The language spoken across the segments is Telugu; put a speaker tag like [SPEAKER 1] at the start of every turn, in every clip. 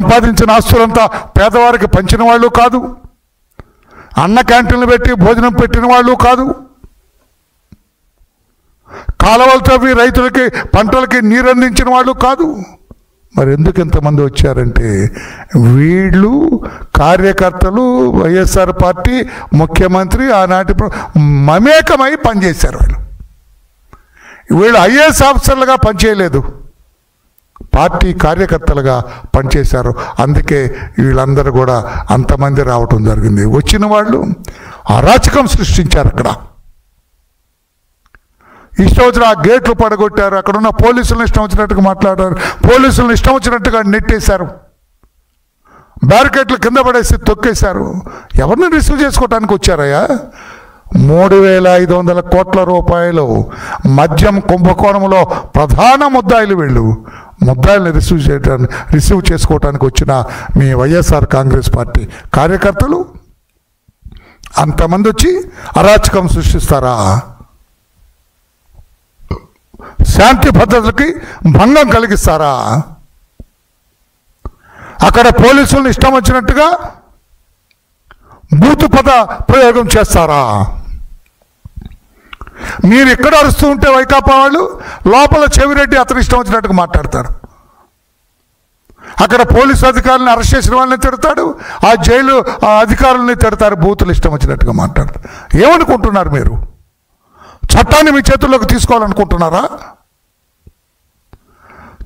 [SPEAKER 1] సంపాదించిన ఆస్తులంతా పేదవారికి పంచిన వాళ్ళు కాదు, అన్న క్యాంటీన్లు పెట్టి భోజనం పెట్టిన వాళ్ళు కాదు, కాలువలు తవ్వి రైతులకి పంటలకి నీరు అందించిన వాళ్ళు కాదు. మరి ఎందుకు ఇంతమంది వచ్చారంటే వీళ్ళు కార్యకర్తలు, వైఎస్ఆర్ పార్టీ ముఖ్యమంత్రి ఆనాటి మమేకమై పనిచేశారు. వీళ్ళు ఐఏఎస్ ఆఫీసర్లుగా పనిచేయలేదు, పార్టీ కార్యకర్తలుగా పనిచేశారు. అందుకే వీళ్ళందరూ కూడా అంతమంది రావటం జరిగింది. వచ్చిన వాళ్ళు అరాచకం సృష్టించారు. అక్కడ ఇష్టం వచ్చిన ఆ గేట్లు పడగొట్టారు, అక్కడున్న పోలీసులను ఇష్టం వచ్చినట్టుగా మాట్లాడారు, పోలీసులను ఇష్టం వచ్చినట్టుగా నెట్టేశారు, బ్యారికేట్లు కింద పడేసి తొక్కేశారు. ఎవరిని రిసీవ్ చేసుకోవటానికి వచ్చారయ్యా? 3,500 కోట్ల రూపాయలు మద్యం కుంభకోణంలో ప్రధాన ముద్దాయిలు వీళ్ళు. ముద్దాయిల్ని రిసీవ్ చేసుకోవటానికి వచ్చిన మీ వైఎస్ఆర్ కాంగ్రెస్ పార్టీ కార్యకర్తలు అంతమంది వచ్చి అరాచకం సృష్టిస్తారా? శాంతి భద్రతలకి భంగం కలిగిస్తారా? అక్కడ పోలీసులను ఇష్టం వచ్చినట్టుగా బూతు పద ప్రయోగం చేస్తారా? మీరు ఎక్కడ అరుస్తూ ఉంటే వైకాపా వాళ్ళు లోపల చెవిరెడ్డి అతను ఇష్టం వచ్చినట్టుగా మాట్లాడతారు. అక్కడ పోలీసు అధికారులను అరెస్ట్ చేసిన వాళ్ళని తిడతాడు, ఆ జైలు అధికారులని తిడతారు, బూతులు ఇష్టం వచ్చినట్టుగా మాట్లాడతారు. ఏమనుకుంటున్నారు మీరు? చట్టాన్ని మీ చేతుల్లోకి తీసుకోవాలనుకుంటున్నారా?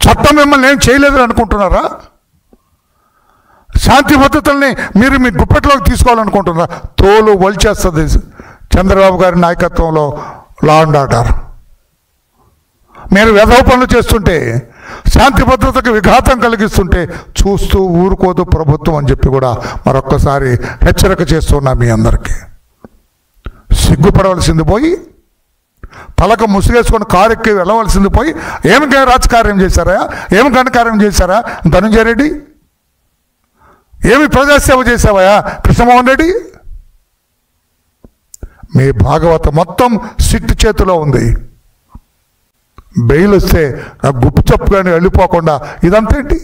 [SPEAKER 1] చట్టం మిమ్మల్ని ఏం చేయలేదని అనుకుంటున్నారా? శాంతి భద్రతల్ని మీరు మీ గుప్పెట్లోకి తీసుకోవాలనుకుంటున్నారా? తోలు వల్చేస్తుంది చంద్రబాబు గారి నాయకత్వంలో లా అండ్ ఆర్డర్. మీరు వెధవ పనులు చేస్తుంటే, శాంతి భద్రతకు విఘాతం కలిగిస్తుంటే చూస్తూ ఊరుకోదు ప్రభుత్వం అని చెప్పి కూడా మరొక్కసారి హెచ్చరిక చేస్తున్నా మీ అందరికీ. సిగ్గుపడవలసింది పోయి, పలక ముసుగేసుకొని కారెక్కి వెళ్ళవలసింది పోయి ఏమి రాజకార్యం చేశారా? ఏమి ఘనకార్యం చేశారా ధనంజయ రెడ్డి? ఏమి ప్రజాసేవ చేసావా కృష్ణమోహన్ రెడ్డి? మీ భాగవతం మొత్తం సిట్ చేతిలో ఉంది. బెయిల్ వస్తే గుప్పు చెప్పుకొని వెళ్ళిపోకుండా ఇదంతేంటి?